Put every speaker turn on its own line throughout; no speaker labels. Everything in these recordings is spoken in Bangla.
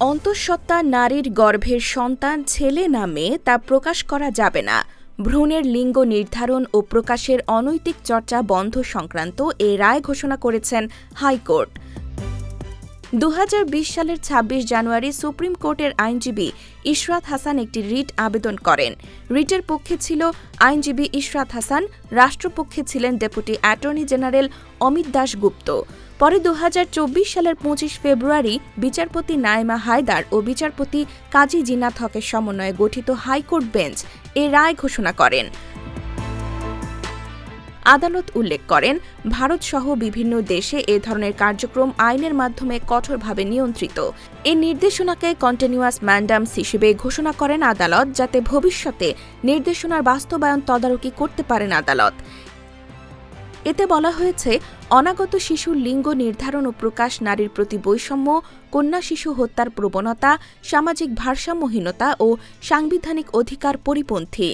অন্তঃসত্ত্বা নারীর গর্ভের সন্তান ছেলে না মেয়ে তা প্রকাশ করা যাবে না। ভ্রূণের লিঙ্গ নির্ধারণ ও প্রকাশের অনৈতিক চর্চা বন্ধ সংক্রান্ত এ রায় ঘোষণা করেছেন হাইকোর্ট। 2020 সালের 26 জানুয়ারি সুপ্রিম কোর্টের আইনজীবী ইশরাত হাসান একটি রিট আবেদন করেন। রিটের পক্ষে ছিল আইনজীবী ইশরাত হাসান, রাষ্ট্রপক্ষে ছিলেন deputy attorney general Amit Das Gupta. পরে 2024 সালের 25 ফেব্রুয়ারি বিচারপতি নাইমা হায়দার ও বিচারপতি কাজী জিনাত হকের সমন্বয়ে গঠিত হাইকোর্ট বেঞ্চ এ রায় ঘোষণা করেন। আদালত উল্লেখ করেন, ভারতসহ বিভিন্ন দেশে এ ধরনের কার্যক্রম আইনের মাধ্যমে কঠোরভাবে নিয়ন্ত্রিত। এই নির্দেশনাকে কন্টিনিউয়াস ম্যান্ডামস হিসেবে ঘোষণা করেন আদালত, যাতে ভবিষ্যতে নির্দেশনার বাস্তবায়ন তদারকি করতে পারেন আদালত। এতে বলা হয়েছে, অনাগত শিশুর লিঙ্গ নির্ধারণ ও প্রকাশ নারীর প্রতি বৈষম্য, কন্যা শিশু হত্যার প্রবণতা, সামাজিক ভারসাম্যহীনতা ও সাংবিধানিক অধিকার পরিপন্থী।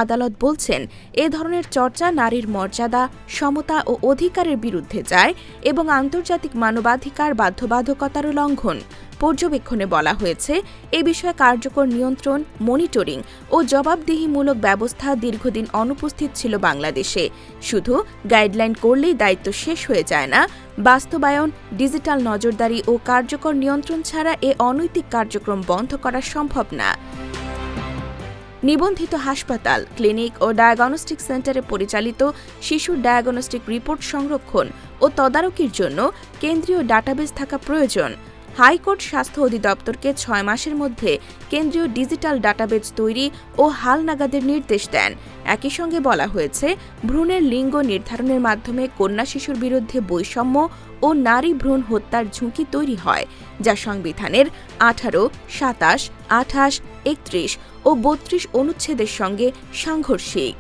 আদালত বলছেন, এ ধরনের চর্চা নারীর মর্যাদা, সমতা ও অধিকারের বিরুদ্ধে যায় এবং আন্তর্জাতিক মানবাধিকার বাধ্যবাধকতারও লঙ্ঘন। পর্যবেক্ষণে বলা হয়েছে, এ বিষয়ে কার্যকর নিয়ন্ত্রণ, মনিটরিং ও জবাবদিহিমূলক ব্যবস্থা দীর্ঘদিন অনুপস্থিত ছিল বাংলাদেশে। শুধু গাইডলাইন করলেই দায়িত্ব শেষ হয়ে যায় না, বাস্তবায়ন, ডিজিটাল নজরদারি ও কার্যকর নিয়ন্ত্রণ ছাড়া এ অনৈতিক কার্যক্রম বন্ধ করা সম্ভব না। নিবন্ধিত হাসপাতাল, ক্লিনিক ও ডায়াগনস্টিক সেন্টারে পরিচালিত শিশুর ডায়াগনস্টিক রিপোর্ট সংরক্ষণ ও তদারকির জন্য কেন্দ্রীয় ডাটাবেস থাকা প্রয়োজন। হাইকোর্ট স্বাস্থ্য অধিদপ্তরকে 6 মাসের মধ্যে কেন্দ্রীয় ডিজিটাল ডাটাবেস তৈরি ও হালনাগাদের নির্দেশ দেন। একই সঙ্গে বলা হয়েছে, ভ্রূণের লিঙ্গ নির্ধারণের মাধ্যমে কন্যা শিশুর বিরুদ্ধে বৈষম্য ও নারী ভ্রূণ হত্যার ঝুঁকি তৈরি হয়, যা সংবিধানের 18, 27, 28, 31 ও 32 অনুচ্ছেদের সঙ্গে সাংঘর্ষিক।